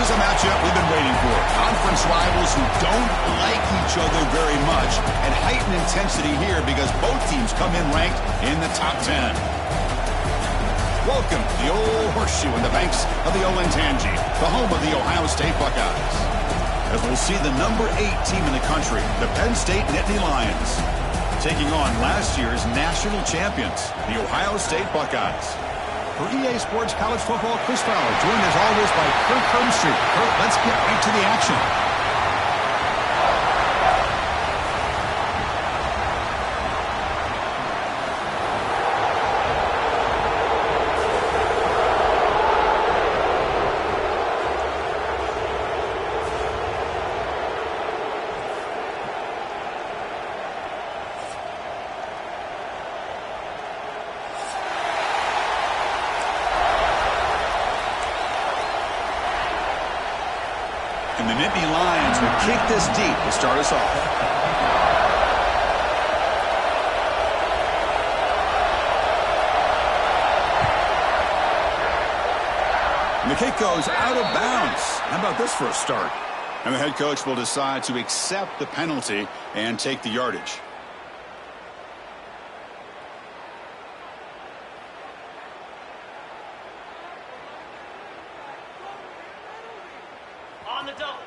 This is a matchup we've been waiting for. Conference rivals who don't like each other very much, and heightened intensity here because both teams come in ranked in the top 10. Welcome to the old horseshoe in the banks of the Olentangy, the home of the Ohio State Buckeyes. As we'll see the number 8 team in the country, the Penn State Nittany Lions, taking on last year's national champions, the Ohio State Buckeyes. For EA Sports College Football, Chris Fowler, joined as always by Kirk Hermstreet. Kirk, let's get right to the action. And the Nittany Lions will kick this deep to start us off. And the kick goes out of bounds. How about this for a start? And the head coach will decide to accept the penalty and take the yardage. On the double.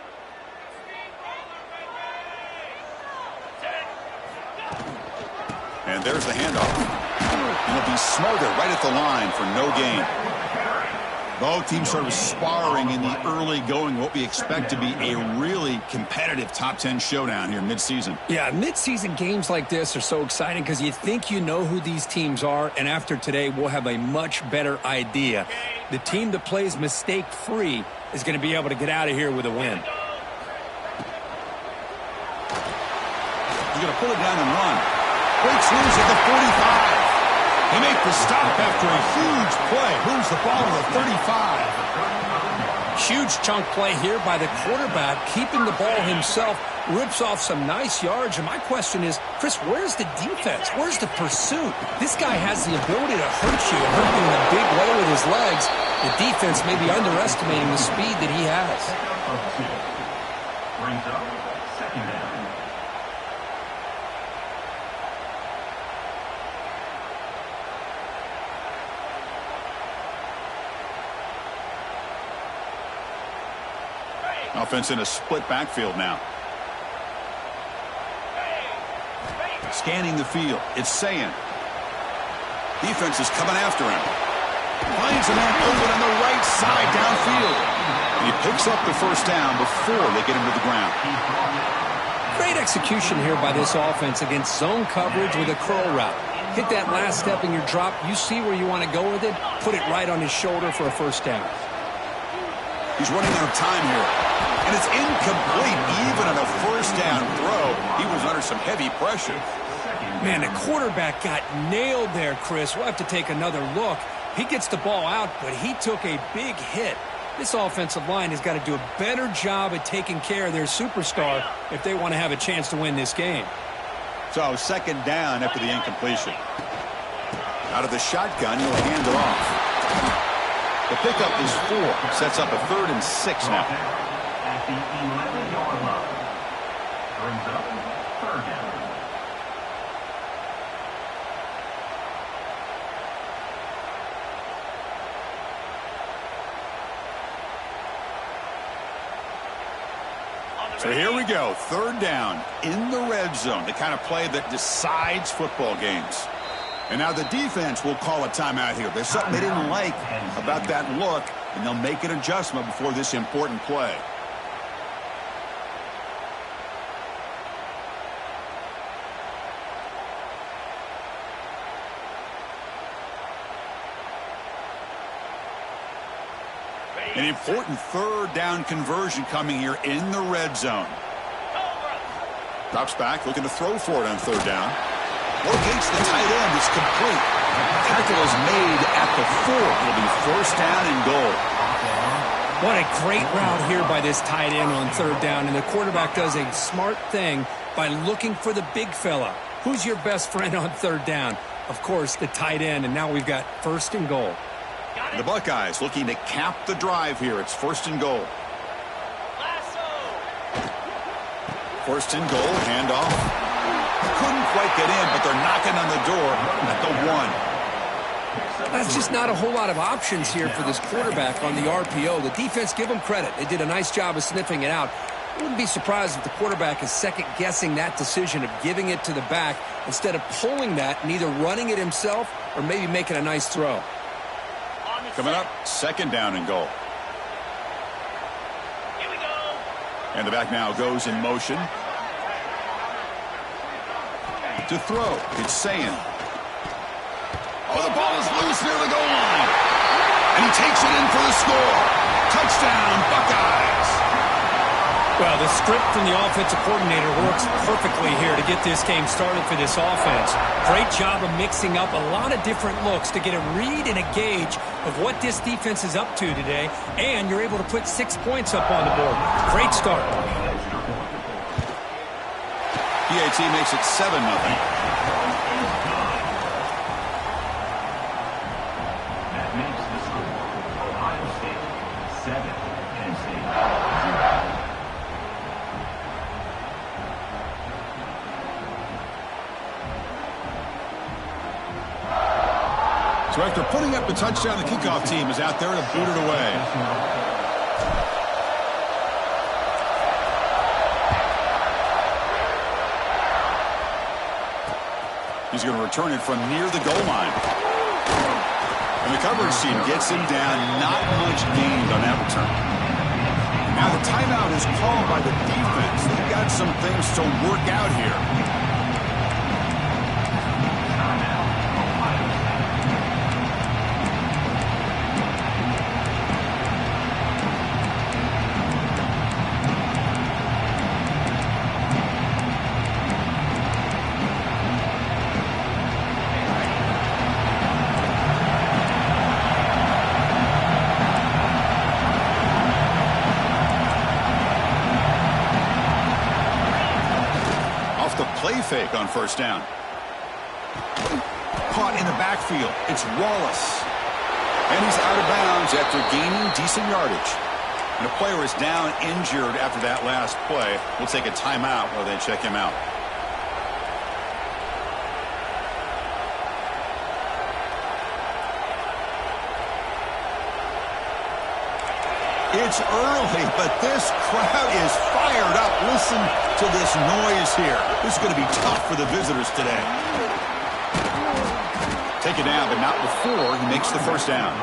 And there's the handoff. And it'll be smothered right at the line for no gain. Both teams sort of sparring in the early going, what we expect to be a really competitive top 10 showdown here mid-season. Yeah, mid-season games like this are so exciting because you think you know who these teams are, and after today we'll have a much better idea. The team that plays mistake-free is going to be able to get out of here with a win. He's going to pull it down and run. Breaks loose at the 45. They make the stop after a huge play. Moves the ball to the 35. Huge chunk play here by the quarterback, keeping the ball himself, rips off some nice yards. And my question is, Chris, where's the defense? Where's the pursuit? This guy has the ability to hurt you in a big way with his legs. The defense may be underestimating the speed that he has. Brings up second down. Offense in a split backfield now. Scanning the field. It's Sayin. Defense is coming after him. Finds a man open on the right side downfield. And he picks up the first down before they get him to the ground. Great execution here by this offense against zone coverage with a curl route. Hit that last step in your drop. You see where you want to go with it. Put it right on his shoulder for a first down. He's running out of time here. And it's incomplete. Even on a first down throw, he was under some heavy pressure. Man, the quarterback got nailed there, Chris. We'll have to take another look. He gets the ball out, but he took a big hit. This offensive line has got to do a better job at taking care of their superstar if they want to have a chance to win this game. So, second down after the incompletion. Out of the shotgun, he'll hand it off. The pickup is 4. Sets up a 3rd and 6 now. At the 11-yard line. Brings up third down. So here we go, 3rd down in the red zone, the kind of play that decides football games. And now the defense will call a timeout here. There's something they didn't like about that look, and they'll make an adjustment before this important play. An important 3rd down conversion coming here in the red zone. Drops back, looking to throw for it on 3rd down. Locates the tight end. It's complete. Tackle is made at the 4. It'll be 1st down and goal. What a great route here by this tight end on 3rd down. And the quarterback does a smart thing by looking for the big fella. Who's your best friend on 3rd down? Of course, the tight end. And now we've got 1st and goal. The Buckeyes looking to cap the drive here. It's 1st and goal. First and goal, handoff. Couldn't quite get in, but they're knocking on the door at the 1. That's just not a whole lot of options here for this quarterback on the RPO. The defense, give them credit. They did a nice job of sniffing it out. I wouldn't be surprised if the quarterback is second-guessing that decision of giving it to the back instead of pulling that and either running it himself or maybe making a nice throw. Coming up, second down and goal. Here we go. And the back now goes in motion. To throw, it's saying. Oh, the ball is loose near the goal line. And he takes it in for the score. Touchdown, Buckeyes. Well, the script from the offensive coordinator works perfectly here to get this game started for this offense. Great job of mixing up a lot of different looks to get a read and a gauge of what this defense is up to today, and you're able to put 6 points up on the board. Great start. PAT makes it 7-0. That makes the score Ohio State 7, Penn State 0. So after putting up the touchdown, the kickoff team is out there to boot it away. He's going to return it from near the goal line. And the coverage team gets him down. Not much gained on that return. Now the timeout is called by the defense. They've got some things to work out here. Play fake on first down. Caught in the backfield. It's Wallace. And he's out of bounds after gaining decent yardage. And a player is down injured after that last play. We'll take a timeout while they check him out. It's early, but this crowd is fired up. Listen to this noise here. This is going to be tough for the visitors today. Take it down, but not before he makes the first down.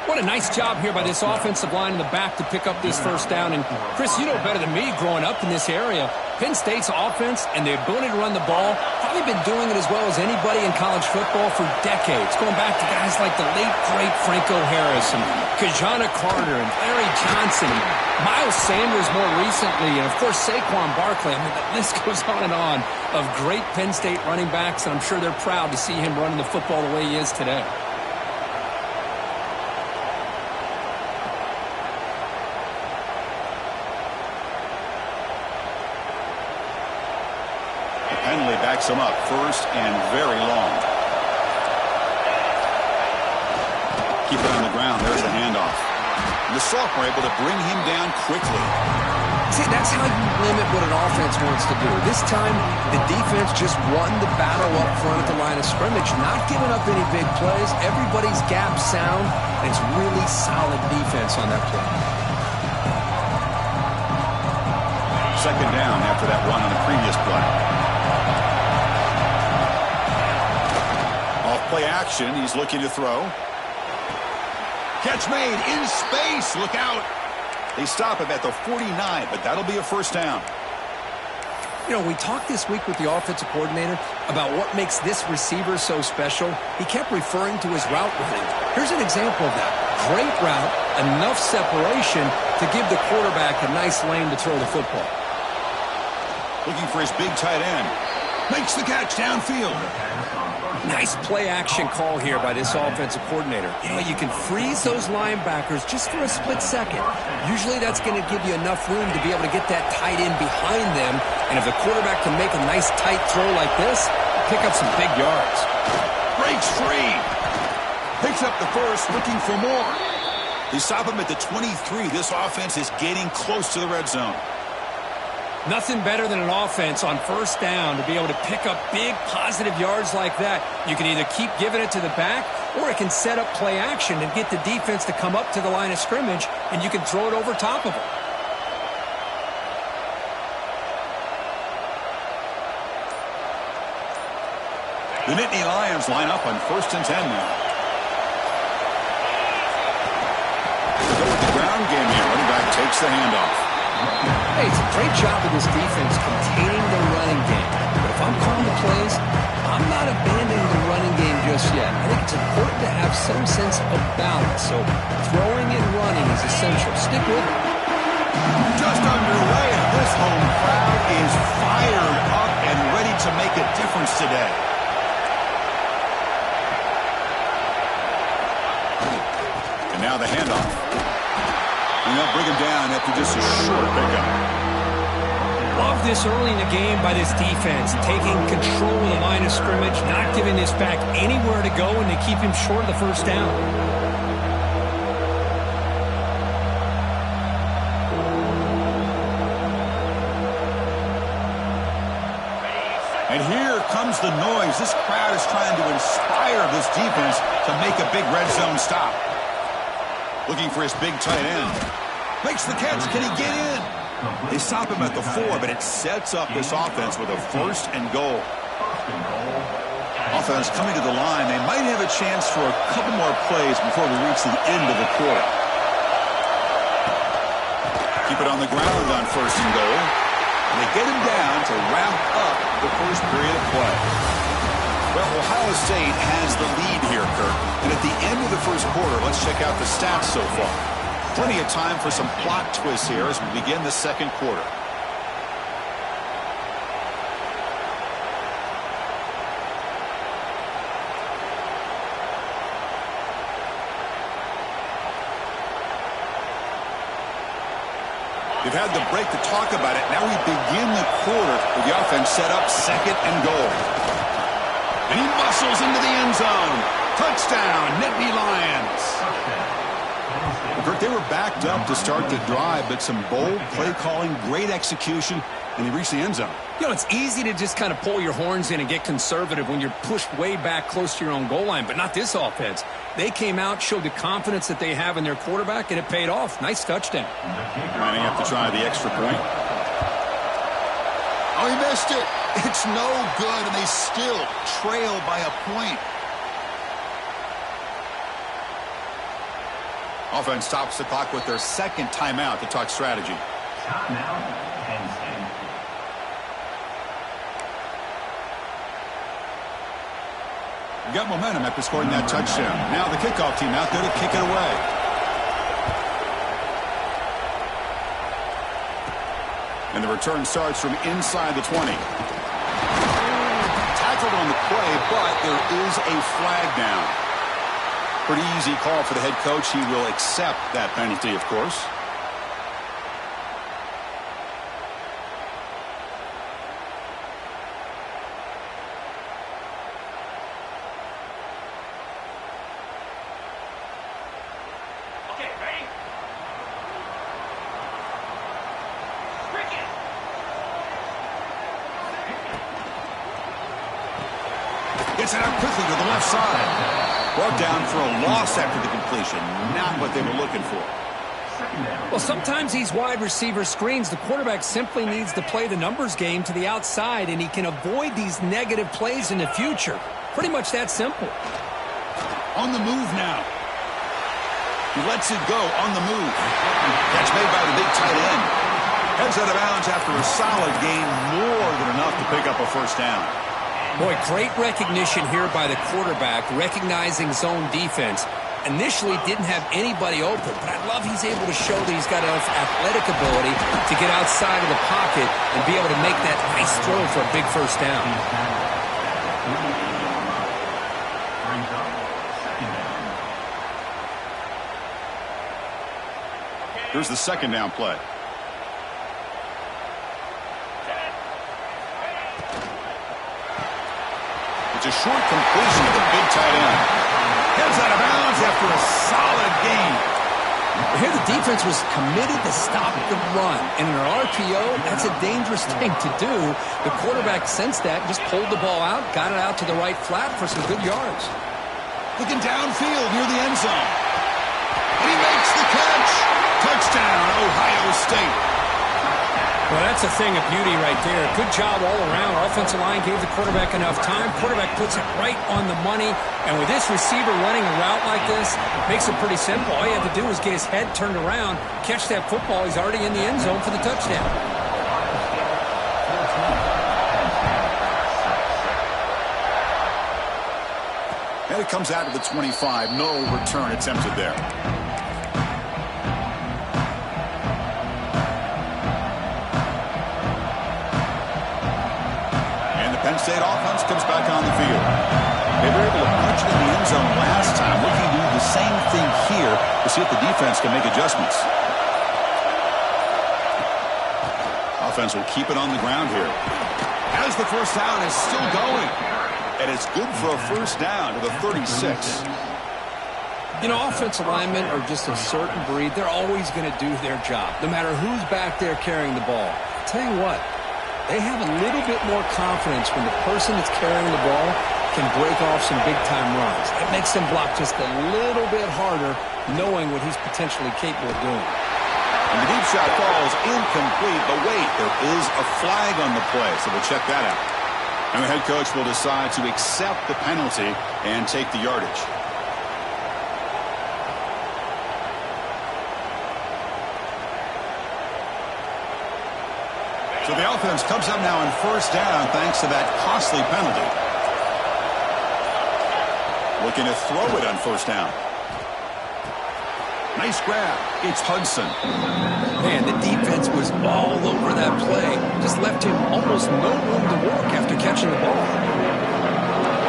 What a nice job here by this offensive line in the back to pick up this first down. And, Chris, you know better than me growing up in this area, Penn State's offense and the ability to run the ball, probably been doing it as well as anybody in college football for decades, going back to guys like the late, great Franco Harris and Kajana Carter and Larry Johnson and Miles Sanders more recently, and, of course, Saquon Barkley. I mean, the list goes on and on of great Penn State running backs, and I'm sure they're proud to see him running the football the way he is today. Penley backs him up first and very long. Keep it on the ground. There's the handoff. And the sophomore able to bring him down quickly. See, that's how you limit what an offense wants to do. This time, the defense just won the battle up front at the line of scrimmage, not giving up any big plays. Everybody's gap sound, and it's really solid defense on that play. Second down after that run on the previous play. Off play action, he's looking to throw. Catch made in space. Look out. They stop him at the 49, but that'll be a first down. You know, we talked this week with the offensive coordinator about what makes this receiver so special. He kept referring to his route running. Here's an example of that. Great route, enough separation to give the quarterback a nice lane to throw the football. Looking for his big tight end. Makes the catch downfield. Nice play-action call here by this offensive coordinator. You know, you can freeze those linebackers just for a split second. Usually that's going to give you enough room to be able to get that tight end behind them. And if the quarterback can make a nice tight throw like this, pick up some big yards. Breaks free. Picks up the first, looking for more. They stop him at the 23. This offense is getting close to the red zone. Nothing better than an offense on first down to be able to pick up big positive yards like that. You can either keep giving it to the back, or it can set up play action and get the defense to come up to the line of scrimmage, and you can throw it over top of them. The Nittany Lions line up on 1st and 10 now. To go with the ground game here, running back takes the handoff. Hey, it's a great job of this defense containing the running game. But if I'm calling the plays, I'm not abandoning the running game just yet. I think it's important to have some sense of balance. So throwing and running is essential. Stick with it. Just underway, and this home crowd is fired up and ready to make a difference today. And now the handoff. And they'll bring him down after just a short pickup. Love this early in the game by this defense, taking control of the line of scrimmage, not giving this back anywhere to go, and to keep him short of the first down. And here comes the noise. This crowd is trying to inspire this defense to make a big red zone stop. Looking for his big tight end. Makes the catch. Can he get in? They stop him at the 4, but it sets up this offense with a 1st and goal. Offense coming to the line. They might have a chance for a couple more plays before we reach the end of the quarter. Keep it on the ground on 1st and goal. And they get him down to wrap up the first period of play. Well, Ohio State has the lead here, Kirk. And at the end of the first quarter, let's check out the stats so far. Plenty of time for some plot twists here as we begin the second quarter. They've had the break to talk about it. Now we begin the quarter with the offense set up 2nd and goal. And he muscles into the end zone. Touchdown, Nittany Lions. Kirk, they were backed up to start the drive, but some bold play calling, great execution, and they reached the end zone. You know, it's easy to just kind of pull your horns in and get conservative when you're pushed way back close to your own goal line, but not this offense. They came out, showed the confidence that they have in their quarterback, and it paid off. Nice touchdown. Lining up to try the extra point. Oh, he missed it. It's no good, and they still trail by a point. Offense stops the clock with their 2nd timeout to talk strategy. Timeout, Penn State. You got momentum after scoring that touchdown. Now the kickoff team out there to kick it away. And the return starts from inside the 20. Tackled on the play, but there is a flag down. Pretty easy call for the head coach. He will accept that penalty, of course. Okay, ready? Gets it out quickly to the left side. Brought down for a loss after the completion. Not what they were looking for. Well, sometimes these wide receiver screens, the quarterback simply needs to play the numbers game to the outside, and he can avoid these negative plays in the future. Pretty much that simple. On the move now. He lets it go on the move. Catch made by the big tight end. Heads out of bounds after a solid gain, more than enough to pick up a 1st down. Boy, great recognition here by the quarterback, recognizing zone defense. Initially didn't have anybody open, but I love he's able to show that he's got enough athletic ability to get outside of the pocket and be able to make that nice throw for a big 1st down. Here's the 2nd down play. It's a short completion to the big tight end. Heads out of bounds after a solid gain. Here the defense was committed to stop the run. And in an RPO, that's a dangerous thing to do. The quarterback sensed that, just pulled the ball out, got it out to the right flat for some good yards. Looking downfield near the end zone. And he makes the catch. Touchdown, Ohio State. Well, that's a thing of beauty right there. Good job all around. Offensive line gave the quarterback enough time. Quarterback puts it right on the money. And with this receiver running a route like this, makes it pretty simple. All you have to do is get his head turned around, catch that football. He's already in the end zone for the touchdown. And it comes out to the 25. No return attempted there. Penn State offense comes back on the field. They were able to punch it in the end zone last time. Looking to do the same thing here to see if the defense can make adjustments. Offense will keep it on the ground here. As the first down is still going. And it's good for a first down to the 36. You know, offensive linemen are just a certain breed. They're always going to do their job, no matter who's back there carrying the ball. I'll tell you what. They have a little bit more confidence when the person that's carrying the ball can break off some big-time runs. It makes them block just a little bit harder, knowing what he's potentially capable of doing. And the deep shot falls incomplete, but wait, there is a flag on the play, so we'll check that out. And the head coach will decide to accept the penalty and take the yardage. So the offense comes up now on first down thanks to that costly penalty. Looking to throw it on first down. Nice grab. It's Hudson. Man, the defense was all over that play. Just left him almost no room to work after catching the ball.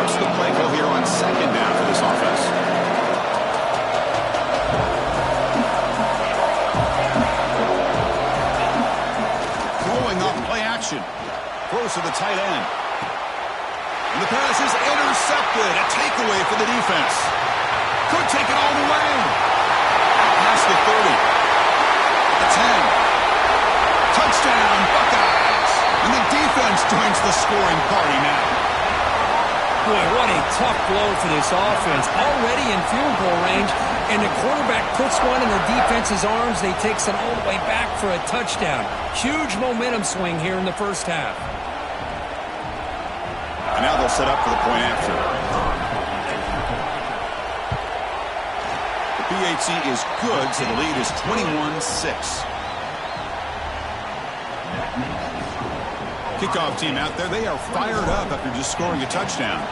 What's the play go here on second down for this offense? Throws to the tight end. And the pass is intercepted. A takeaway for the defense. Could take it all the way. Past the 30. The 10. Touchdown, Buckeyes. And the defense joins the scoring party now. Boy, what a tough blow for this offense. Already in field goal range, and the quarterback puts one in the defense's arms. They takes it all the way back for a touchdown. Huge momentum swing here in the first half. And now they'll set up for the point after. The PAT is good, so the lead is 21-6. Kickoff team out there, they are fired up after just scoring a touchdown.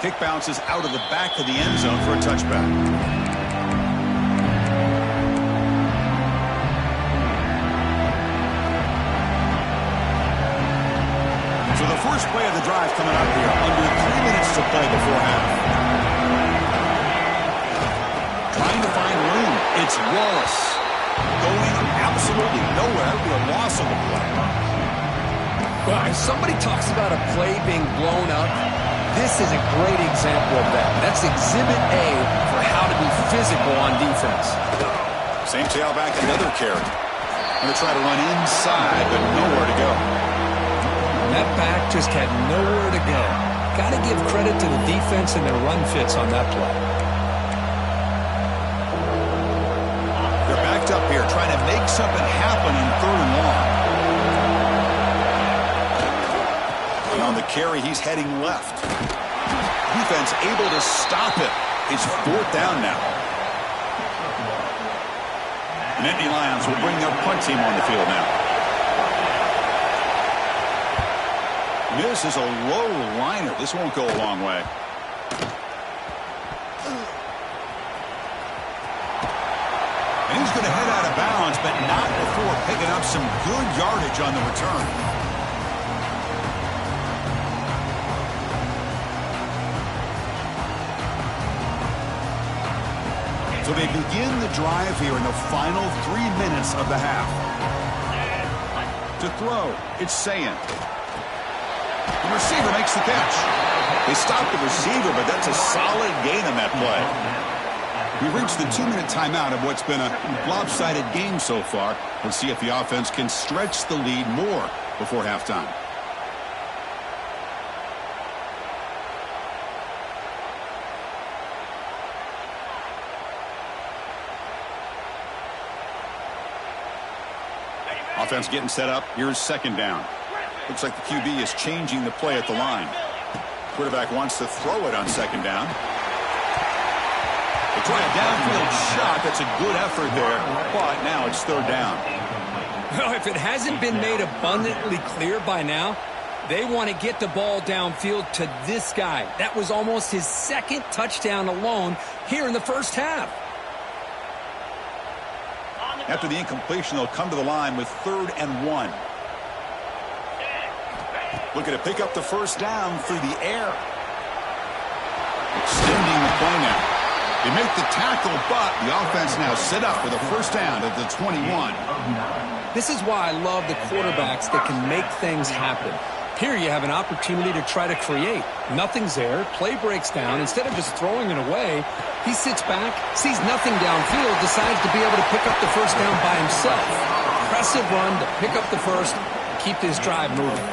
Kick bounces out of the back of the end zone for a touchback. So the first play of the drive coming up here, under 3 minutes to play before half. Trying to find room. It's Wallace. Going absolutely nowhere. It'll be a loss on the play. Well, if somebody talks about a play being blown up, this is a great example of that. That's exhibit A for how to be physical on defense. Same tailback, another carry. Going to try to run inside, but nowhere to go. That back just had nowhere to go. Got to give credit to the defense and their run fits on that play. They're backed up here, trying to make something happen in 3rd and long. And on the carry, he's heading left. Defense able to stop it. It's 4th down now. And Nittany Lions will bring their punt team on the field now. This is a low liner. This won't go a long way. And he's going to head out of bounds, but not before picking up some good yardage on the return. So they begin the drive here in the final 3 minutes of the half. To throw, it's Sayant. The receiver makes the catch. They stopped the receiver, but that's a solid gain on that play. We've reached the 2-minute timeout of what's been a lopsided game so far. Let's see if the offense can stretch the lead more before halftime. Offense getting set up. Here's second down. Looks like the QB is changing the play at the line. Quarterback wants to throw it on second down. They try a downfield shot. That's a good effort there, but now it's third down. Well, if it hasn't been made abundantly clear by now, they want to get the ball downfield to this guy. That was almost his second touchdown alone here in the first half. After the incompletion, they'll come to the line with 3rd and 1. Looking to pick up the first down through the air. Extending the play now. They make the tackle, but the offense now set up with a first down at the 21. This is why I love the quarterbacks that can make things happen. Here you have an opportunity to try to create. Nothing's there. Play breaks down. Instead of just throwing it away, he sits back, sees nothing downfield, decides to be able to pick up the first down by himself. Impressive run to pick up the first, keep this drive moving.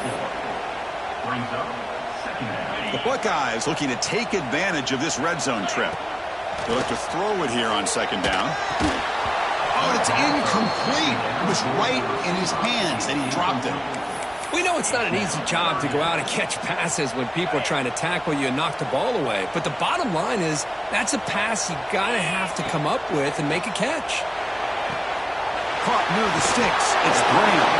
The Buckeyes looking to take advantage of this red zone trip. They look to throw it here on second down. Oh, it's incomplete. It was right in his hands, and he dropped it. We know it's not an easy job to go out and catch passes when people are trying to tackle you and knock the ball away. But the bottom line is that's a pass you got to have to come up with and make a catch. Caught near the sticks. It's Brown.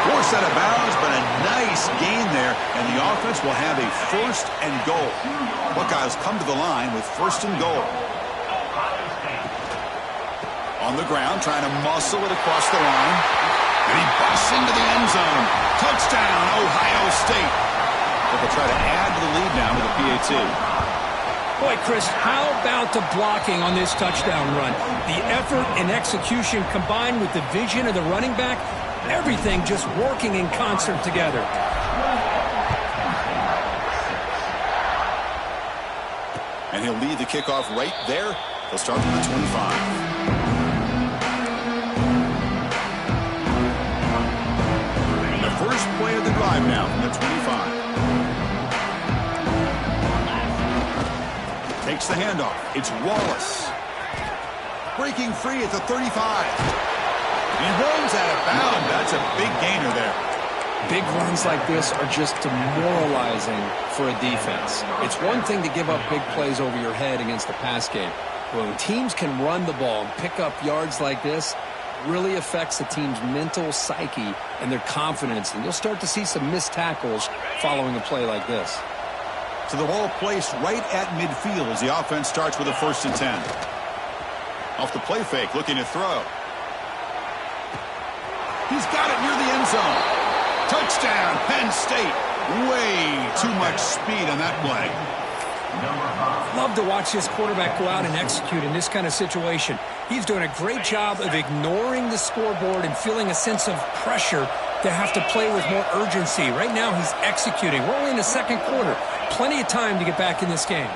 Forced out of bounds, but a nice gain there, and the offense will have a 1st and goal. Buckeyes come to the line with 1st and goal. On the ground, trying to muscle it across the line. And he busts into the end zone. Touchdown, Ohio State. But they'll try to add to the lead now with a PAT. Boy, Chris, how about the blocking on this touchdown run? The effort and execution combined with the vision of the running back, everything just working in concert together. And he'll lead the kickoff right there. They'll start from the 25. First play of the drive now from the 25. Takes the handoff. It's Wallace. Breaking free at the 35. He runs out of bounds. That's a big gainer there. Big runs like this are just demoralizing for a defense. It's one thing to give up big plays over your head against the pass game. When teams can run the ball and pick up yards like this, really affects the team's mental psyche and their confidence, and you'll start to see some missed tackles following a play like this. So the ball placed right at midfield as the offense starts with a 1st and 10. Off the play fake, looking to throw. He's got it near the end zone. Touchdown, Penn State. Way too much speed on that play. Love to watch this quarterback go out and execute in this kind of situation. He's doing a great job of ignoring the scoreboard and feeling a sense of pressure to have to play with more urgency. Right now, he's executing. We're only in the second quarter. Plenty of time to get back in this game.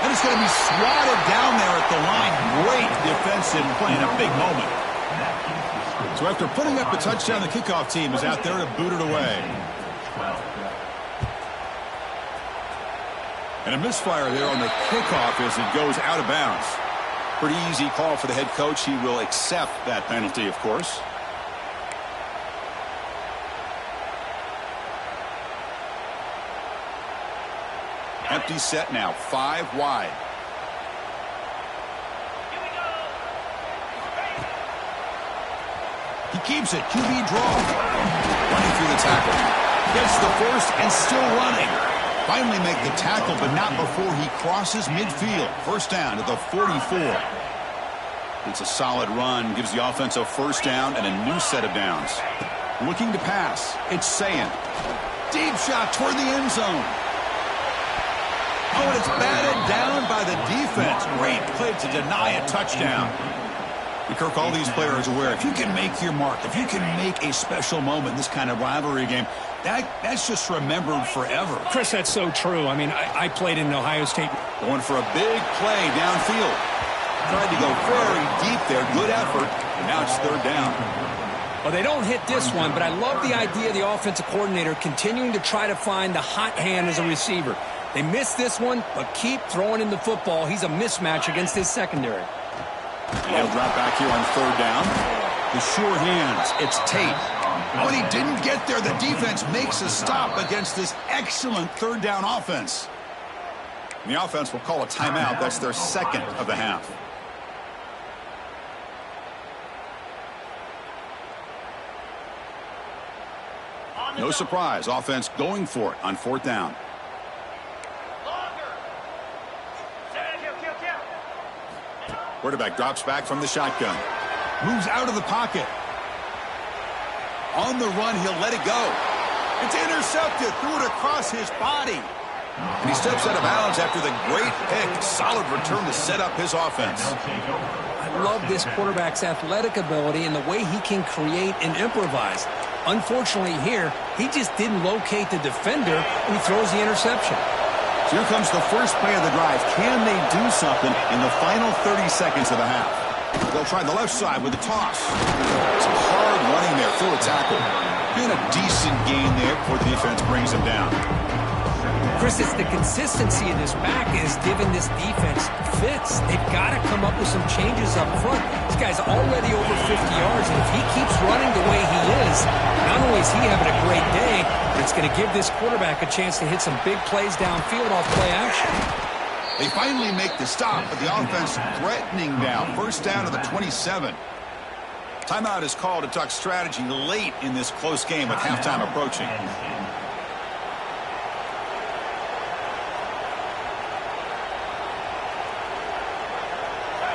And it's going to be swatted down there at the line. Great defensive play in a big moment. So after putting up a touchdown, the kickoff team is out there to boot it away. And a misfire there on the kickoff as it goes out of bounds. Pretty easy call for the head coach. He will accept that penalty, of course. Empty set now, 5 wide. He keeps it, QB draw. Running through the tackle. Gets the first and still running. Finally make the tackle, but not before he crosses midfield. First down to the 44. It's a solid run, gives the offense a first down and a new set of downs. Looking to pass, it's Sayin. Deep shot toward the end zone. Oh, and it's batted down by the defense. Great play to deny a touchdown. Kirk, all these players are aware, if you can make your mark, if you can make a special moment in this kind of rivalry game, that's just remembered forever. Chris, that's so true. I mean, I played in Ohio State. Going for a big play downfield. Tried to go very deep there. Good effort. And now it's third down. Well, they don't hit this one, but I love the idea of the offensive coordinator continuing to try to find the hot hand as a receiver. They missed this one, but keep throwing in the football. He's a mismatch against his secondary. He'll drop back here on third down. The sure hands. It's Tate. Oh, and he didn't get there. The defense makes a stop against this excellent third down offense. And the offense will call a timeout. That's their second of the half. No surprise. Offense going for it on fourth down. Quarterback drops back from the shotgun. Moves out of the pocket. On the run, he'll let it go. It's intercepted. Threw it across his body. And he steps out of bounds after the great pick. Solid return to set up his offense. I love this quarterback's athletic ability and the way he can create and improvise. Unfortunately here, he just didn't locate the defender and he throws the interception. So here comes the first play of the drive. Can they do something in the final 30 seconds of the half? They'll try the left side with a toss. Some hard running there through a tackle. And a decent gain there before the defense brings him down. Chris, it's the consistency of this back is giving this defense fits. They've got to come up with some changes up front. This guy's already over 50 yards, and if he keeps running the way he is, not only is he having a great day, but it's going to give this quarterback a chance to hit some big plays downfield off play action. They finally make the stop, but the offense threatening now. First down to the 27. Timeout is called to talk strategy late in this close game with halftime approaching.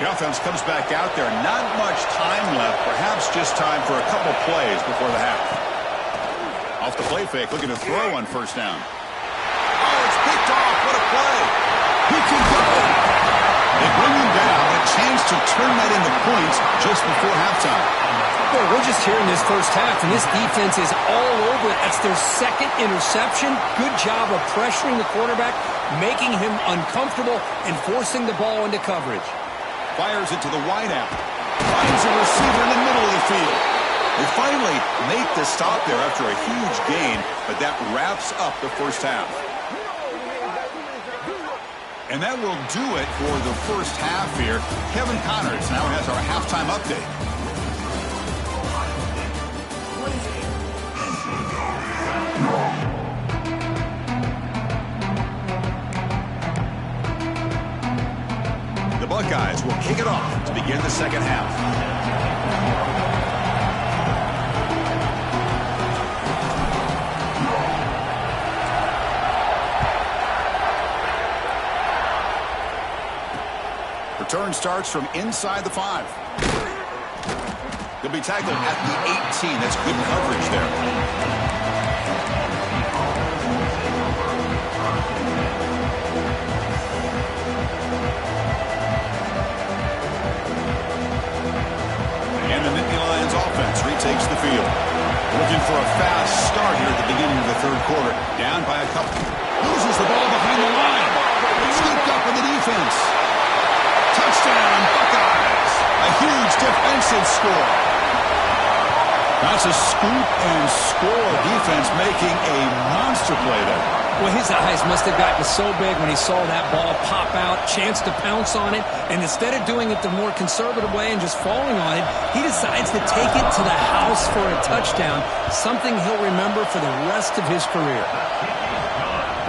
The offense comes back out there. Not much time left. Perhaps just time for a couple plays before the half. Off the play fake, looking to throw on first down. Oh, it's picked off. What a play. He can go. They bring him down. A chance to turn that into points just before halftime. Boy, we're just here in this first half, and this defense is all over it. That's their second interception. Good job of pressuring the quarterback, making him uncomfortable, and forcing the ball into coverage. Fires it to the wideout. Finds a receiver in the middle of the field. They finally make the stop there after a huge gain, but that wraps up the first half. And that will do it for the first half here. Kevin Connors now has our halftime update. The Buckeyes will kick it off to begin the second half. Return starts from inside the 5. He'll be tackled at the 18. That's good coverage there. Offense retakes the field. Looking for a fast start here at the beginning of the third quarter. Down by a couple. Loses the ball behind the line. Scooped up in the defense. Touchdown, Buckeyes. A huge defensive score. That's a scoop and score. Defense making a monster play there. Well, his eyes must have gotten so big when he saw that ball pop out, chance to pounce on it, and instead of doing it the more conservative way and just falling on it, he decides to take it to the house for a touchdown, something he'll remember for the rest of his career.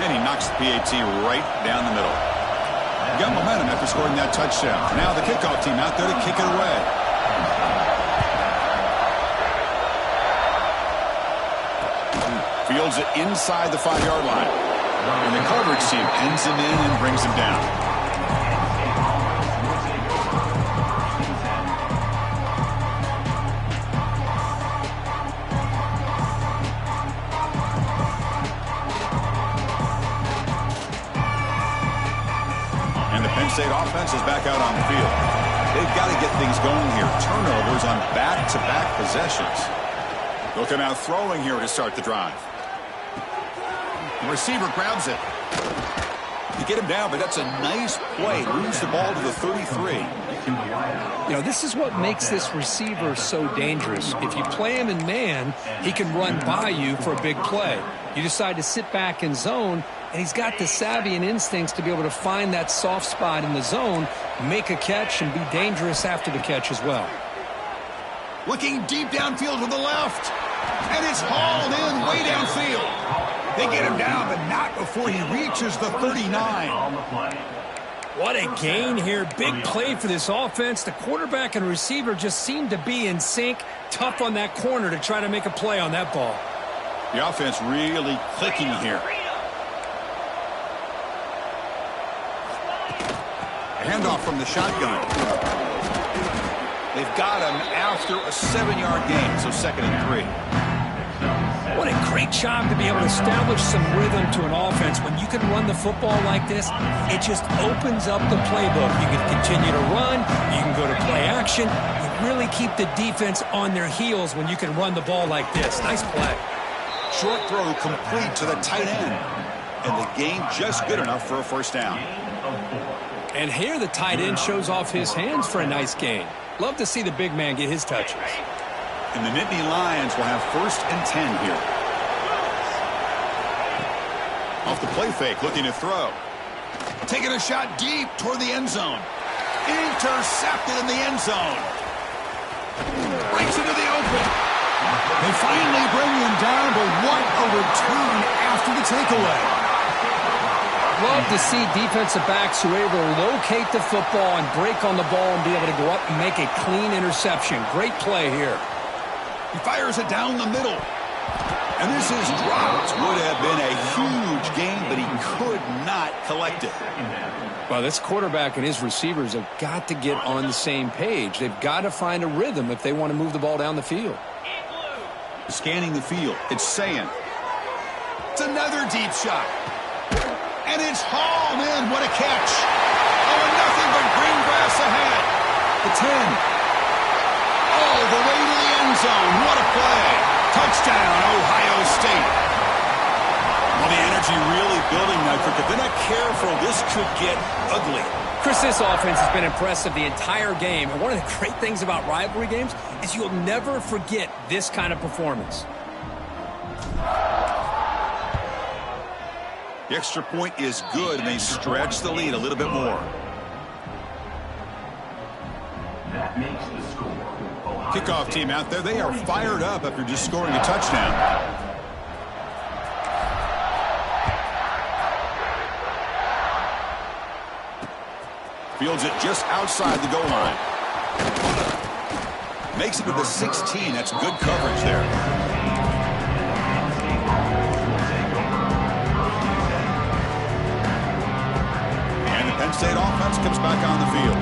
And he knocks the PAT right down the middle. He got momentum after scoring that touchdown. Now the kickoff team out there to kick it away. Fields it inside the 5-yard line. And the coverage team pins him in and brings him down. And the Penn State offense is back out on the field. They've got to get things going here. Turnovers on back-to-back possessions. Looking out throwing here to start the drive. The receiver grabs it. You get him down, but that's a nice play. Moves the ball to the 33. You know, this is what makes this receiver so dangerous. If you play him in man, he can run by you for a big play. You decide to sit back in zone, and he's got the savvy and instincts to be able to find that soft spot in the zone, make a catch, and be dangerous after the catch as well. Looking deep downfield to the left. And it's hauled in way downfield. They get him down, but not before he reaches the 39. What a gain here. Big play for this offense. The quarterback and receiver just seem to be in sync. Tough on that corner to try to make a play on that ball. The offense really clicking here. Handoff from the shotgun. They've got him after a 7-yard gain, so 2nd and 3. What a great job to be able to establish some rhythm to an offense. When you can run the football like this, it just opens up the playbook. You can continue to run. You can go to play action. You really keep the defense on their heels when you can run the ball like this. Nice play. Short throw complete to the tight end. And the gain just good enough for a first down. And here the tight end shows off his hands for a nice gain. Love to see the big man get his touches. And the Nittany Lions will have 1st and 10 here. Off the play fake, looking to throw. Taking a shot deep toward the end zone. Intercepted in the end zone. Breaks into the open. They finally bring him down, but what a return after the takeaway. Love to see defensive backs who are able to locate the football and break on the ball and be able to go up and make a clean interception. Great play here. He fires it down the middle. And this is dropped. Would have been a huge gain, but he could not collect it. Well, this quarterback and his receivers have got to get on the same page. They've got to find a rhythm if they want to move the ball down the field. Scanning the field. It's saying. It's another deep shot. And it's hauled in. What a catch. Oh, and nothing but green grass ahead. The 10. All the way to the end zone. What a play. Touchdown, Ohio State. Well, the energy really building now. If they're not careful, this could get ugly. Chris, this offense has been impressive the entire game. And one of the great things about rivalry games is you'll never forget this kind of performance. The extra point is good, and they stretch the lead a little bit more. That makes the score. Kickoff team out there, they are fired up after just scoring a touchdown. Fields it just outside the goal line. Makes it to the 16. That's good coverage there. And the Penn State offense comes back on the field.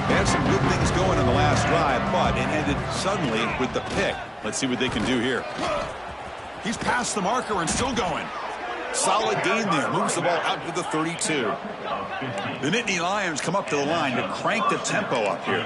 They had some good things going on the last drive, but it ended suddenly with the pick. Let's see what they can do here. He's past the marker and still going. Solid gain there. Moves the ball out to the 32. The Nittany Lions come up to the line to crank the tempo up here.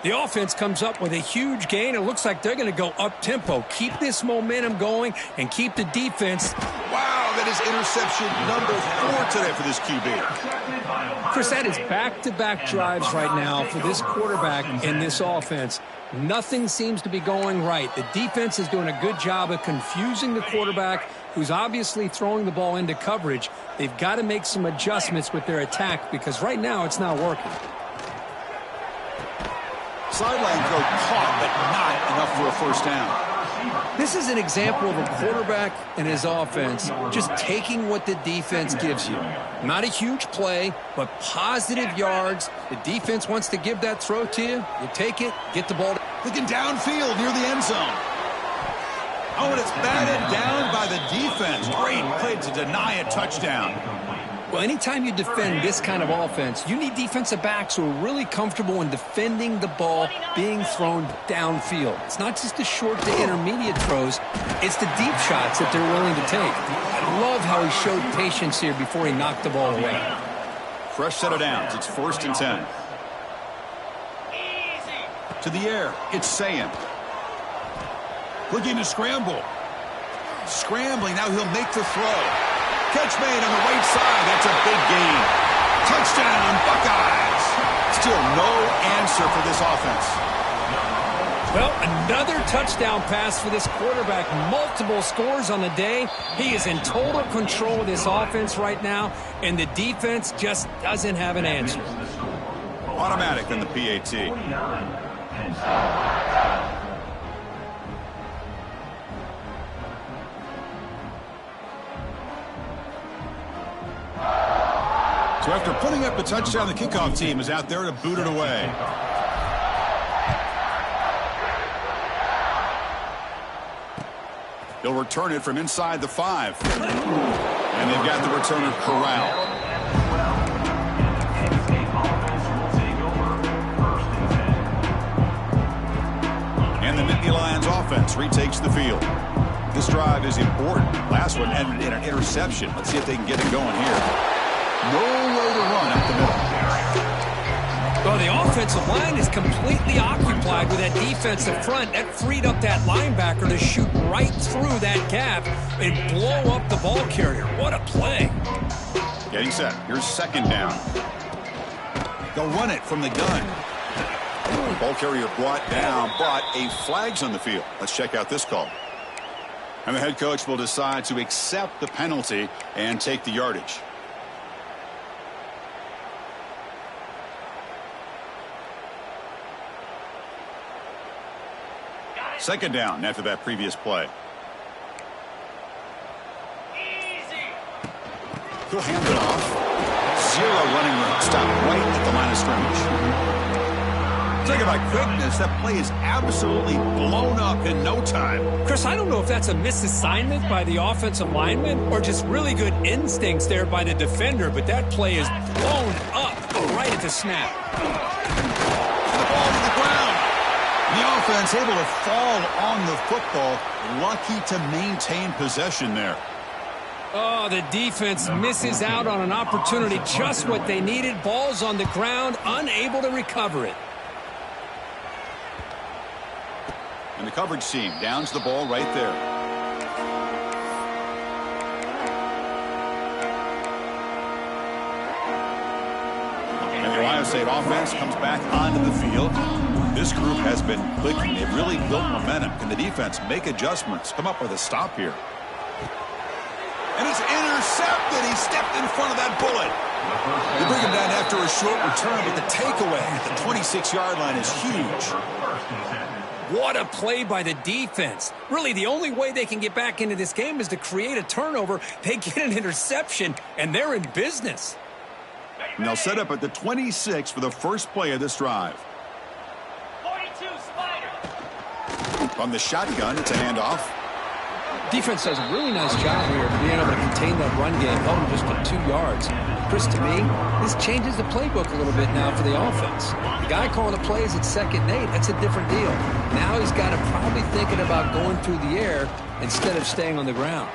The offense comes up with a huge gain. It looks like they're going to go up-tempo. Keep this momentum going and keep the defense. Wow, that is interception number 4 today for this QB. Chris, that is back-to-back drives right now for this quarterback and this offense. Nothing seems to be going right. The defense is doing a good job of confusing the quarterback, who's obviously throwing the ball into coverage. They've got to make some adjustments with their attack because right now it's not working. Sideline throw caught, but not enough for a first down. This is an example of a quarterback and his offense just taking what the defense gives you. Not a huge play, but positive yards. The defense wants to give that throw to you. You take it, get the ball. Looking downfield near the end zone. Oh, and it's batted down by the defense. Great play to deny a touchdown. Well, anytime you defend this kind of offense, you need defensive backs who are really comfortable in defending the ball being thrown downfield. It's not just the short to intermediate throws. It's the deep shots that they're willing to take. I love how he showed patience here before he knocked the ball away. Fresh set of downs. It's 1st and 10. To the air, it's Sayan. Looking to scramble. Scrambling, now he'll make the throw. Catch made on the right side, that's a big gain. Touchdown, Buckeyes. Still no answer for this offense. Well, another touchdown pass for this quarterback. Multiple scores on the day. He is in total control of this offense right now, and the defense just doesn't have an answer. Automatic on the PAT. So after putting up a touchdown, the kickoff team is out there to boot it away. They'll return it from inside the 5. And they've got the returner corralled. And the Nittany Lions offense retakes the field. This drive is important. Last one ended in an interception. Let's see if they can get it going here. No way to run up the middle. Well, the offensive line is completely occupied with that defensive front. That freed up that linebacker to shoot right through that gap and blow up the ball carrier. What a play. Getting set. Here's second down. They'll run it from the gun. Ball carrier brought down, but a flag's on the field. Let's check out this call. And the head coach will decide to accept the penalty and take the yardage. Second down after that previous play. He'll hand it off. Zero running room. Stop right at the line of scrimmage. Talk about quickness. That play is absolutely blown up in no time. Chris, I don't know if that's a misassignment by the offensive lineman or just really good instincts there by the defender, but that play is blown up right at the snap. The ball to the ground. The offense able to fall on the football. Lucky to maintain possession there. Oh, the defense misses out on an opportunity. Just what they needed. Ball's on the ground, unable to recover it. And the coverage team downs the ball right there. And the Ohio State offense comes back onto the field. This group has been clicking. They've really built momentum. Can the defense make adjustments? Come up with a stop here. And it's intercepted. He stepped in front of that bullet. They bring him down after a short return, but the takeaway at the 26-yard line is huge. What a play by the defense. Really, the only way they can get back into this game is to create a turnover. They get an interception, and they're in business. And they'll set up at the 26 for the first play of this drive. 42, Spider. From the shotgun, it's a handoff. Defense does a really nice job here of being able to contain that run game, held them just for 2 yards. Chris, to me, this changes the playbook a little bit now for the offense. The guy calling the plays at 2nd and 8, that's a different deal. Now he's got to probably thinking about going through the air instead of staying on the ground.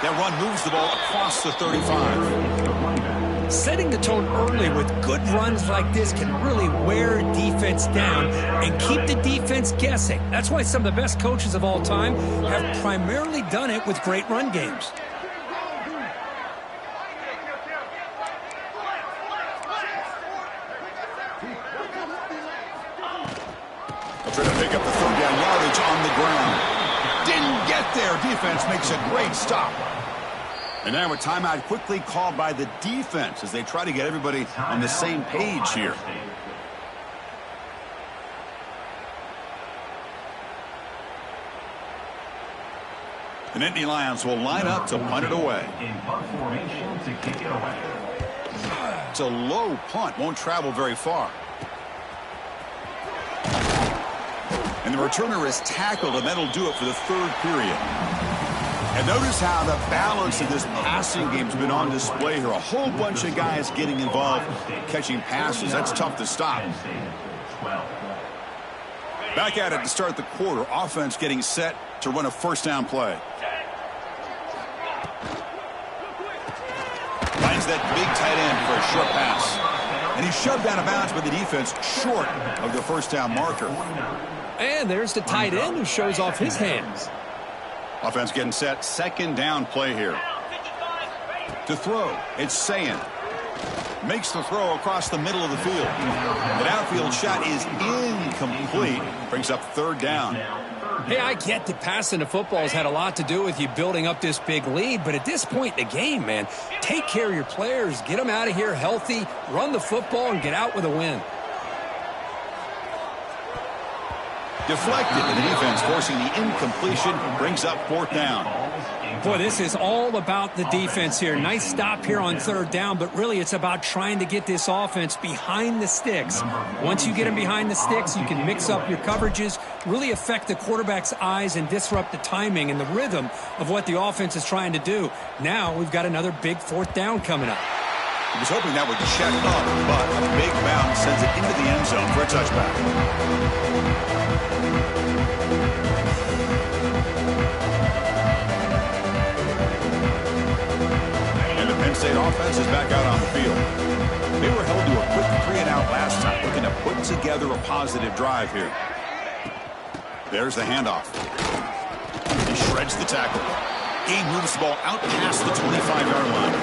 That run moves the ball across the 35. Setting the tone early with good runs like this can really wear a defense down and keep the defense guessing. That's why some of the best coaches of all time have primarily done it with great run games. They'll try to pick up the 3rd down yardage on the ground. Didn't get there. Defense makes a great stop. And now a timeout quickly called by the defense as they try to get everybody on the same page here. The Nittany Lions will line up to punt it away. In punt formation to kick it away. It's a low punt, won't travel very far. And the returner is tackled, and that'll do it for the 3rd period. And notice how the balance of this passing game has been on display here. A whole bunch of guys getting involved, catching passes. That's tough to stop. Back at it to start the quarter. Offense getting set to run a 1st down play. Finds that big tight end for a short pass. And he's shoved out of bounds by the defense short of the first down marker. And there's the tight end who shows off his hands. Offense getting set. Second down play here. To throw, it's Sayin. Makes the throw across the middle of the field. The downfield shot is incomplete. Brings up third down. Hey, I get that passing the football has had a lot to do with you building up this big lead, but at this point in the game, man, take care of your players. Get them out of here healthy, run the football, and get out with a win. Deflected, and the defense forcing the incompletion. Brings up fourth down. Boy, this is all about the defense here. Nice stop here on third down, but really it's about trying to get this offense behind the sticks. Once you get them behind the sticks, you can mix up your coverages, really affect the quarterback's eyes and disrupt the timing and the rhythm of what the offense is trying to do. Now we've got another big fourth down coming up. He was hoping that would check up, but a big bounce sends it into the end zone for a touchback. Penn State offense is back out on the field. They were held to a quick 3-and-out last time, looking to put together a positive drive here. There's the handoff. He shreds the tackle. He moves the ball out past the 25-yard line.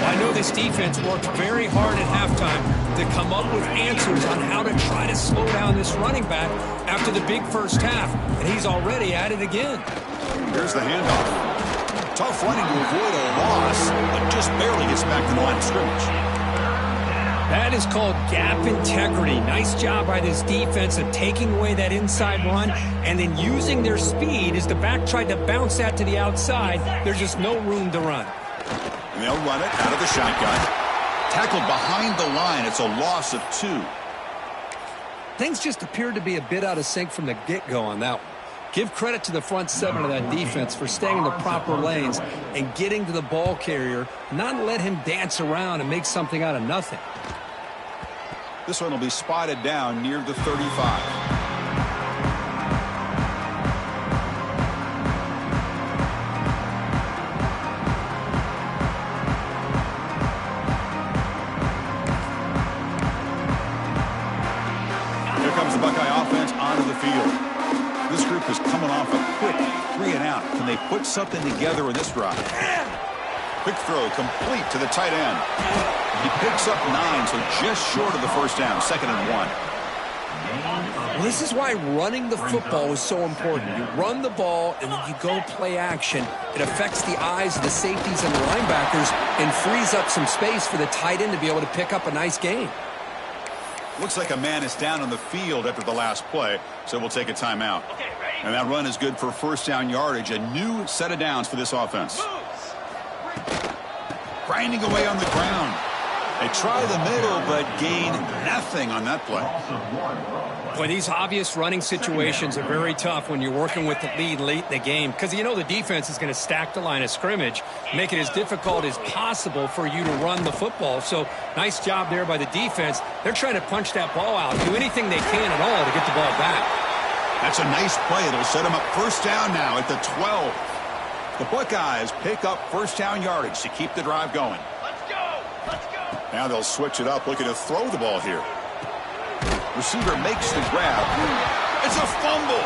I know this defense worked very hard at halftime to come up with answers on how to try to slow down this running back after the big first half, and he's already at it again. Here's the handoff. Tough running to avoid a loss, but just barely gets back to the line of scrimmage. That is called gap integrity. Nice job by this defense of taking away that inside run and then using their speed as the back tried to bounce that to the outside. There's just no room to run. And they'll run it out of the shotgun. Tackled behind the line. It's a loss of 2. Things just appeared to be a bit out of sync from the get-go on that one. Give credit to the front seven of that defense for staying in the proper lanes and getting to the ball carrier, not let him dance around and make something out of nothing. This one will be spotted down near the 35. Here comes the Buckeye offense onto the field. This group is coming off a quick 3-and-out. Can they put something together in this drive? Quick throw complete to the tight end. He picks up 9, so just short of the first down. 2nd and 1. Well, this is why running the football is so important. You run the ball and then you go play action. It affects the eyes of the safeties and the linebackers and frees up some space for the tight end to be able to pick up a nice gain. Looks like a man is down on the field after the last play, so we'll take a timeout. And that run is good for first down yardage, a new set of downs for this offense. Grinding away on the ground. They try the middle, but gain nothing on that play. Boy, these obvious running situations are very tough when you're working with the lead late in the game because you know the defense is going to stack the line of scrimmage, make it as difficult as possible for you to run the football. So nice job there by the defense. They're trying to punch that ball out, do anything they can at all to get the ball back. That's a nice play. It'll set them up first down now at the 12. The Buckeyes pick up first down yardage to keep the drive going. Let's go! Let's go! Now they'll switch it up, looking to throw the ball here. Receiver makes the grab. It's a fumble.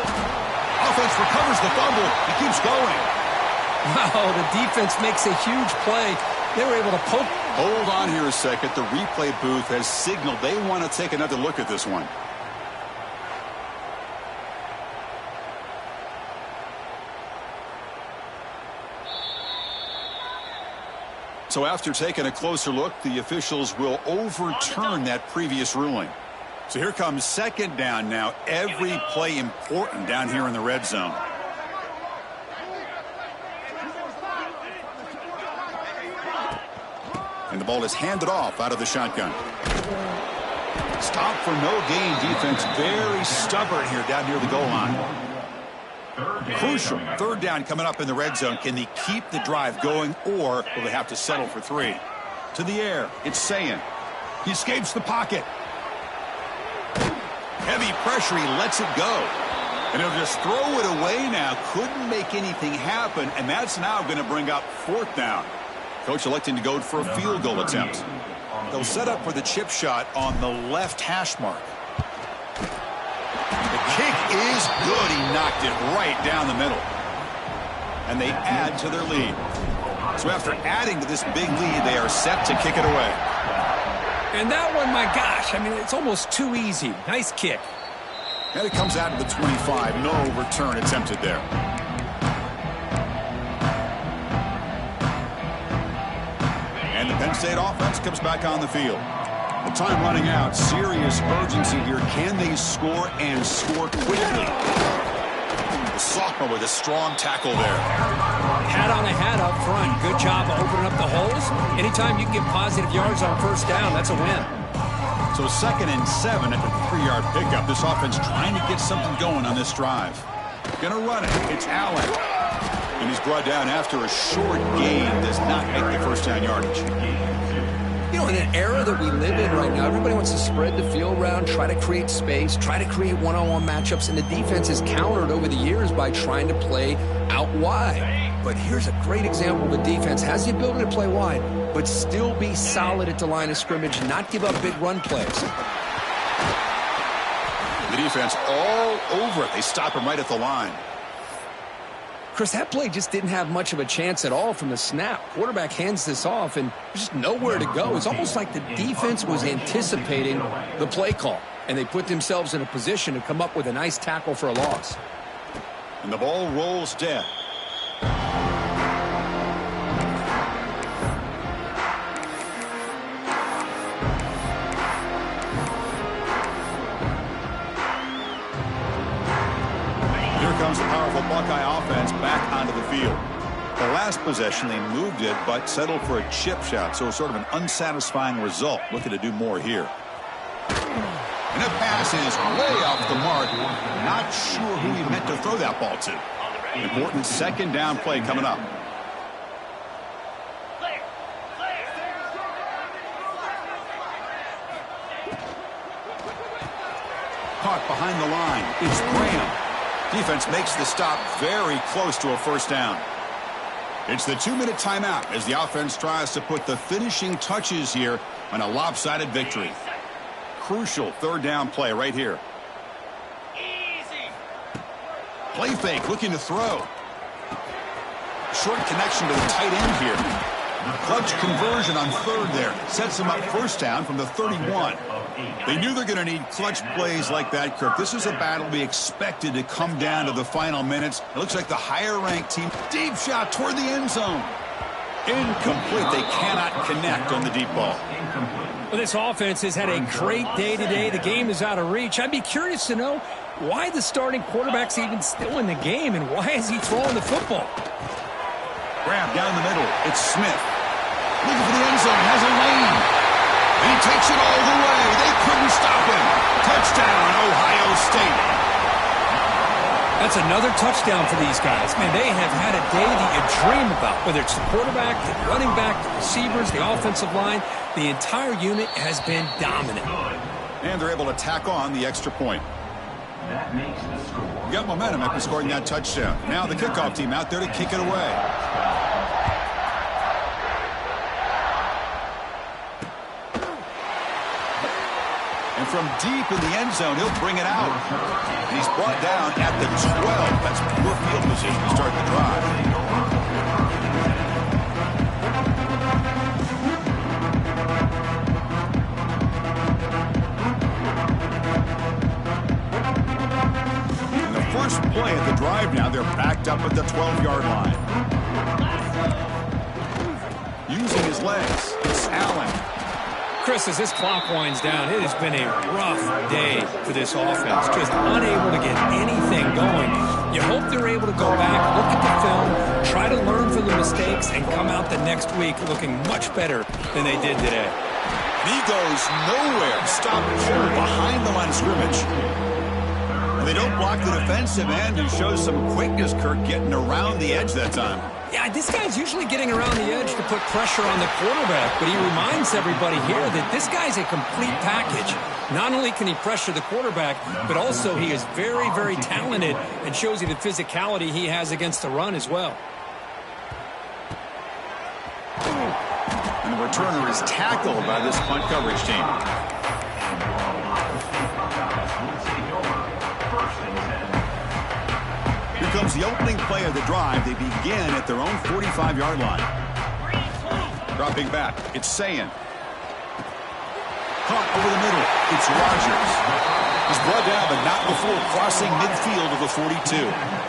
Offense recovers the fumble. He keeps going. Wow, the defense makes a huge play. They were able to poke. Hold on here a second. The replay booth has signaled they want to take another look at this one. So after taking a closer look, the officials will overturn that previous ruling. So here comes second down now. Every play important down here in the red zone. And the ball is handed off out of the shotgun. Stop for no gain defense. Very stubborn here down near the goal line. Crucial. Third down coming up in the red zone. Can they keep the drive going, or will they have to settle for 3? To the air. It's Sayin. He escapes the pocket. Heavy pressure. He lets it go. And he'll just throw it away now. Couldn't make anything happen, and that's now going to bring up fourth down. Coach electing to go for a field goal attempt. They'll set up for the chip shot on the left hash mark. The kick is good. He knocked it right down the middle. And they add to their lead. So after adding to this big lead, they are set to kick it away. And that one, my gosh, I mean, it's almost too easy. Nice kick. And it comes out to the 25. No return attempted there. And the Penn State offense comes back on the field. The time running out. Serious urgency here. Can they score and score quickly? The sophomore with a strong tackle there. Hat on a hat up front. Good job of opening up the holes. Anytime you can get positive yards on first down, that's a win. So 2nd and 7 at the 3-yard pickup. This offense trying to get something going on this drive. Gonna run it. It's Allen. And he's brought down after a short gain. Does not make the first down yardage. You know, in an era that we live in right now, everybody wants to spread the field around, try to create space, try to create one-on-one matchups, and the defense has countered over the years by trying to play out wide. But here's a great example of a defense has the ability to play wide, but still be solid at the line of scrimmage, not give up big run plays. The defense all over it. They stop him right at the line. Chris, that play just didn't have much of a chance at all from the snap. Quarterback hands this off, and there's just nowhere to go. It's almost like the defense was anticipating the play call, and they put themselves in a position to come up with a nice tackle for a loss. And the ball rolls dead. Comes the powerful Buckeye offense back onto the field. The last possession, they moved it, but settled for a chip shot, so sort of an unsatisfying result. Looking to do more here. And the pass is way off the mark. Not sure who he meant to throw that ball to. Important 2nd down play coming up. Caught behind the line. It's Graham. Defense makes the stop very close to a first down. It's the 2-minute timeout as the offense tries to put the finishing touches here on a lopsided victory. Crucial 3rd down play right here. Easy. Play fake, looking to throw. Short connection to the tight end here. Clutch conversion on 3rd there. Sets him up first down from the 31. They knew they're going to need clutch plays like that, Kirk. This is a battle we expected to come down to the final minutes. It looks like the higher-ranked team. Deep shot toward the end zone. Incomplete. They cannot connect on the deep ball. Well, this offense has had a great day today. The game is out of reach. I'd be curious to know why the starting quarterback's even still in the game, and why is he throwing the football? Grab down the middle. It's Smith. Looking for the end zone. Has a lane. And he takes it all the way. They couldn't stop him. Touchdown, Ohio State. That's another touchdown for these guys. Man, they have had a day that you dream about, whether it's the quarterback, the running back, the receivers, the offensive line. The entire unit has been dominant. And they're able to tack on the extra point. That makes the score. Got momentum after scoring that touchdown. Now the kickoff team out there to kick it away. And from deep in the end zone, he'll bring it out. And he's brought down at the 12. That's poor field position to start the drive. And the first play at the drive now, they're backed up at the 12-yard line. Using his legs, it's Allen. Chris, as this clock winds down, it has been a rough day for this offense. Just unable to get anything going. You hope they're able to go back, look at the film, try to learn from the mistakes, and come out the next week looking much better than they did today. And he goes nowhere. Stopped behind the line of scrimmage. And they don't block the defensive end, who shows some quickness, Kirk, getting around the edge that time. Yeah, this guy's usually getting around the edge to put pressure on the quarterback, but he reminds everybody here that this guy's a complete package. Not only can he pressure the quarterback, but also he is very, very talented and shows you the physicality he has against the run as well. And the returner is tackled by this punt coverage team. Here comes the opening play of the drive. They begin at their own 45-yard line. Dropping back, it's Sayin. Caught over the middle, it's Rodgers. He's brought down, but not before crossing midfield of the 42.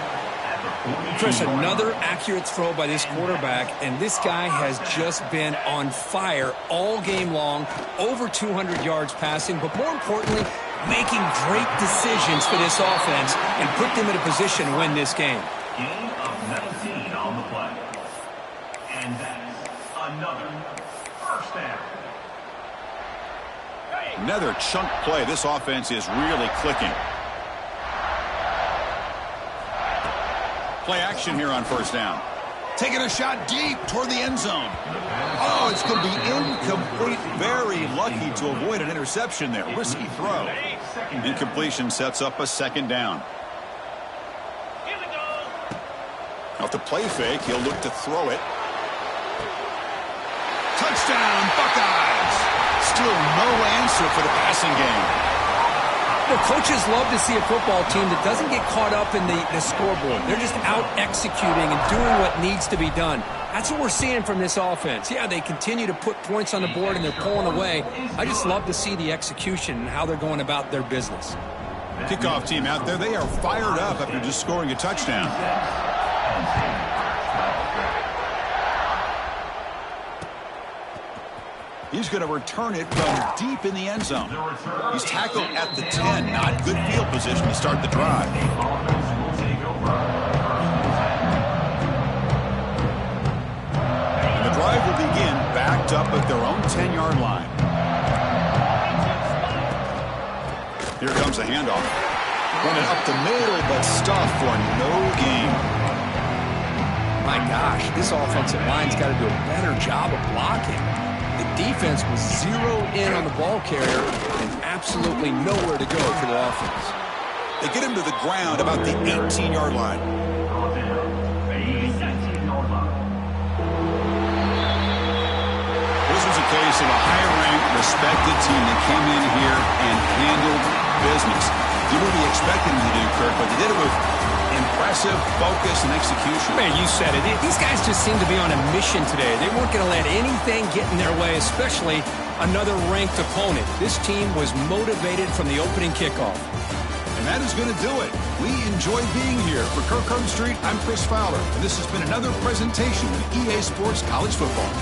Chris, another accurate throw by this quarterback, and this guy has just been on fire all game long, over 200 yards passing, but more importantly, making great decisions for this offense and put them in a position to win this game. Gain of 19 on the play. And that's another first down. Another chunk play. This offense is really clicking. Play action here on first down. Taking a shot deep toward the end zone. Oh, it's going to be incomplete. Very lucky to avoid an interception there. Risky throw. Incompletion sets up a second down. Off the play fake, he'll look to throw it. Touchdown, Buckeyes. Still no answer for the passing game. Well, coaches love to see a football team that doesn't get caught up in the scoreboard. They're just out executing and doing what needs to be done. That's what we're seeing from this offense. Yeah, they continue to put points on the board and they're pulling away. I just love to see the execution and how they're going about their business. Kickoff team out there, they are fired up after just scoring a touchdown. He's going to return it from deep in the end zone. He's tackled at the 10. Not good field position to start the drive. And the drive will begin backed up at their own 10-yard line. Here comes the handoff. Running up the middle, but stuffed for no gain. My gosh, this offensive line's got to do a better job of blocking. The defense was zeroed in on the ball carrier and absolutely nowhere to go for the offense. They get him to the ground about the 18-yard line. This was a case of a higher-ranked, respected team that came in here and handled business. You really expected them to do, Kirk, but they did it with impressive focus and execution. Man, you said it. These guys just seem to be on a mission today. They weren't going to let anything get in their way, especially another ranked opponent. This team was motivated from the opening kickoff. And that is going to do it. We enjoy being here. For Kirk Street, I'm Chris Fowler, and this has been another presentation of EA Sports College Football.